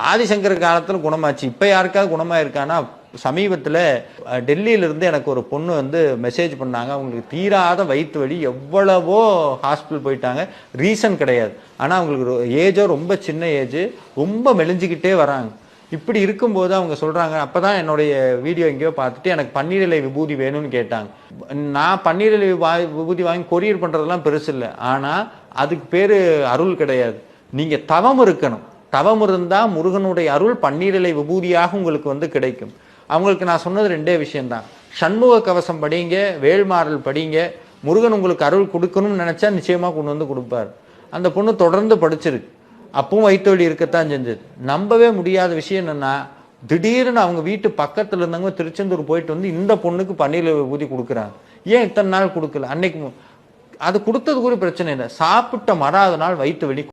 ஆதிசங்கர் காலத்தில் குணமாச்சு. இப்போ யாருக்காவது குணமாயிருக்கானா? சமீபத்தில் டெல்லியிலிருந்து எனக்கு ஒரு பொண்ணு வந்து மெசேஜ் பண்ணாங்க. அவங்களுக்கு தீராத வயிற்று வலி, எவ்வளவோ ஹாஸ்பிட்டல் போயிட்டாங்க, ரீசன் கிடையாது. ஆனால் அவங்களுக்கு ஏஜோ ரொம்ப சின்ன ஏஜ், ரொம்ப மெலிஞ்சிக்கிட்டே வராங்க. இப்படி இருக்கும்போது அவங்க சொல்கிறாங்க, அப்போ தான் என்னுடைய வீடியோ எங்கேயோ பார்த்துட்டு எனக்கு பன்னீர் இலை விபூதி வேணும்னு கேட்டாங்க. நான் பன்னீர் இலை விபூதி வாங்கி கொரியர் பண்ணுறதெல்லாம் பெருசு இல்லை. ஆனால் அதுக்கு பேர் அருள் கிடையாது. நீங்கள் தவம் இருக்கணும். தவம் இருந்தால் முருகனுடைய அருள் பன்னீர் இலை விபூதியாக உங்களுக்கு வந்து கிடைக்கும். அவங்களுக்கு நான் சொன்னது ரெண்டே விஷயம்தான். சண்முக கவசம் படிங்க, வேல்மாறல் படிங்க. முருகன் உங்களுக்கு அருள் கொடுக்கணும்னு நினைச்சா நிச்சயமா கொண்டு வந்து கொடுப்பார். அந்த பொண்ணு தொடர்ந்து படிச்சிருக்கு. அப்பவும் வயிற்று வலி இருக்கத்தான் செஞ்சது. நம்பவே முடியாத விஷயம் என்னன்னா, திடீர்னு அவங்க வீட்டு பக்கத்துல இருந்தவங்க திருச்செந்தூர் போயிட்டு வந்து இந்த பொண்ணுக்கு பன்னீர் விபூதி கொடுக்குறாங்க. ஏன் இத்தனை நாள் கொடுக்கல? அன்னைக்கு அது கொடுத்தது கூட பிரச்சனை இல்லை. சாப்பிட்ட மறாத நாள் வயிற்று வலி